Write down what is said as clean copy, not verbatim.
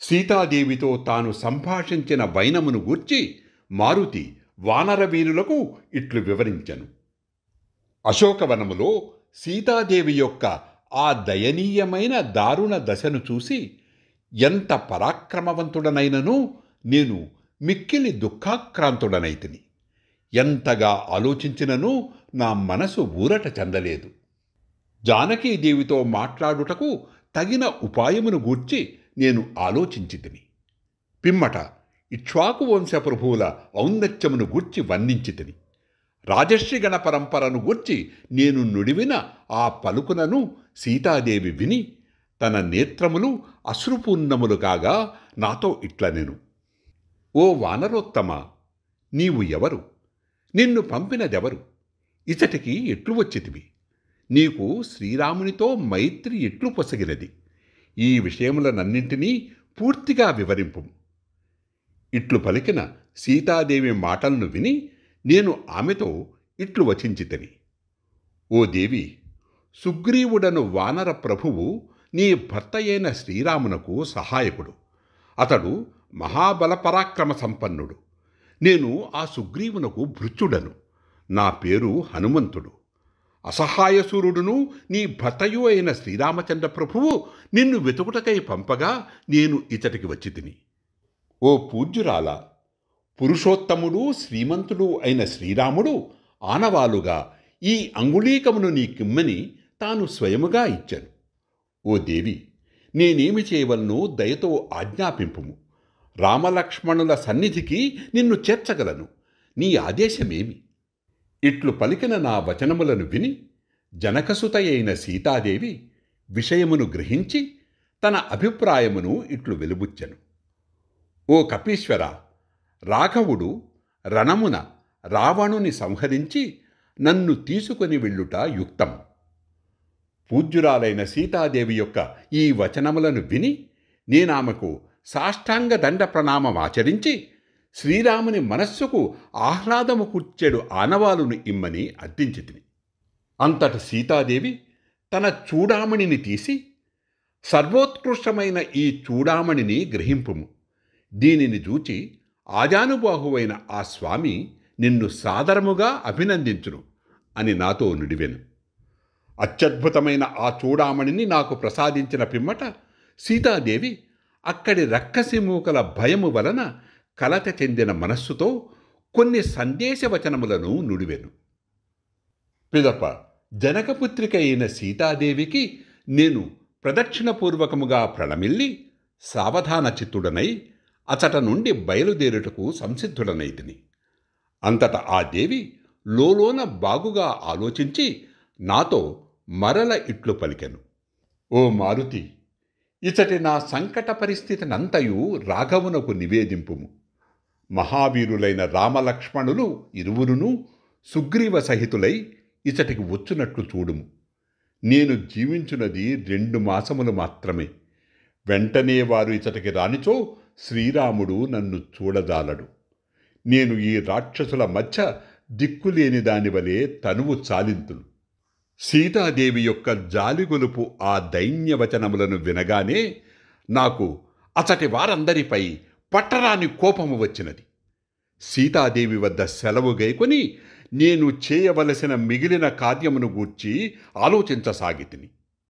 సీతాదేవితో తాను సంభాషించిన వైనమును గూర్చి మారుతి వానరవీరులకు ఇట్లు వివరించెను. అశోకవనములో సీతాదేవి యొక్క ఆ దయనీయమైన దారుణ దశను చూసి ఎంత పరాక్రమవంతుడనైనను నేను మిక్కిలి దుఃఖాక్రాంతుడనైతిని. ఎంతగా ఆలోచించినను నా మనసు ఊరట చెందలేదు. జానకీదేవితో మాట్లాడుటకు తగిన ఉపాయమును గూర్చి నేను ఆలోచించితిని. పిమ్మట ఇక్ష్వాకు వంశప్రభువుల ఔన్నత్యమును గూర్చి వర్ణించితిని. రాజర్షిగణ పరంపరను గూర్చి నేను నుడివిన ఆ పలుకునను సీతాదేవి విని తన నేత్రములు అశ్రుపూర్ణములు కాగా నాతో ఇట్లనెను. ఓ వానరోత్తమ, నీవు ఎవరు? నిన్ను పంపినదెవరు? ఇచటికి ఎట్లు వచ్చితివి? నీకు శ్రీరామునితో మైత్రి ఎట్లు పొసగినది? ఈ విషయములనన్నింటినీ పూర్తిగా వివరింపు. ఇట్లు పలికిన సీతాదేవి మాటలను విని నేను ఆమెతో ఇట్లు వచించితిని. ఓ దేవి, సుగ్రీవుడను వానర ప్రభువు నీ భర్త అయిన శ్రీరామునకు సహాయకుడు. అతడు మహాబలపరాక్రమ సంపన్నుడు. నేను ఆ సుగ్రీవునకు భృత్యుడను. నా పేరు హనుమంతుడు. అసహాయసూరుడును నీ భర్తయు అయిన శ్రీరామచంద్ర ప్రభువు నిన్ను వెతుకుటకై పంపగా నేను ఇతటికి వచ్చి తిని. ఓ పూజ్యురాల, పురుషోత్తముడు శ్రీమంతుడు అయిన శ్రీరాముడు ఆనవాలుగా ఈ అంగుళీకమును నీకిమ్మని తాను స్వయముగా ఇచ్చాను. ఓ దేవి, నేనేమి చేయవలనో దయతో ఆజ్ఞాపింపుము. రామలక్ష్మణుల సన్నిధికి నిన్ను చేర్చగలను. నీ ఆదేశమేమి? ఇట్లు పలికిన నా వచనములను విని జనకసుత అయిన సీతాదేవి విషయమును గ్రహించి తన అభిప్రాయమును ఇట్లు వెలుబుచ్చెను. ఓ కపీశ్వర, రాఘవుడు రణమున రావణుని సంహరించి నన్ను తీసుకొని వెళ్ళుట యుక్తం. పూజ్యురాలైన సీతాదేవి యొక్క ఈ వచనములను విని నేనామెకు సాష్టాంగ దండ ప్రణామమాచరించి శ్రీరాముని మనస్సుకు ఆహ్లాదము కూర్చెడు ఆనవాలును ఇమ్మని అర్థించితిని. అంతట సీతాదేవి తన చూడామణిని తీసి, సర్వోత్కృష్టమైన ఈ చూడామణిని గ్రహింపుము. దీనిని చూచి ఆజానుబాహువైన ఆ స్వామి నిన్ను సాదరముగా అభినందించును అని నాతో నుడివెను. అత్యద్భుతమైన ఆ చూడామణిని నాకు ప్రసాదించిన పిమ్మట సీతాదేవి అక్కడి రక్కసిమూకల భయము వలన కలత చెందిన మనస్సుతో కొన్ని సందేశవచనములను నుడివెను. పిదప జనకపుత్రిక అయిన సీతాదేవికి నేను ప్రదక్షిణపూర్వకముగా ప్రణమిల్లి సావధాన చిత్తుడనై అచట నుండి బయలుదేరుటకు సంసిద్ధుడనైతిని. అంతట ఆ దేవి లోలోన బాగుగా ఆలోచించి నాతో మరల ఇట్లు పలికెను. ఓ మారుతి, ఇచటి నా సంకట పరిస్థితినంతయు రాఘవునకు నివేదింపుము. మహావీరులైన రామలక్ష్మణులు ఇరువురును సుగ్రీవ సహితులై ఇచటికి వచ్చునట్లు చూడుము. నేను జీవించున్నది 2 మాసములు మాత్రమే. వెంటనే వారు ఇచటికి రానిచో శ్రీరాముడు నన్ను చూడజాలడు. నేను ఈ రాక్షసుల మధ్య దిక్కులేని దానివలే తనువు చాలింతును. సీతాదేవి యొక్క జాలిగొలుపు ఆ దైన్యవచనములను వినగానే నాకు అచటి వారందరిపై పట్టరాని కోపము వచ్చినది. సీతాదేవి వద్ద సెలవు గైకొని నేను చేయవలసిన మిగిలిన కార్యమును గూర్చి ఆలోచించసాగితిని.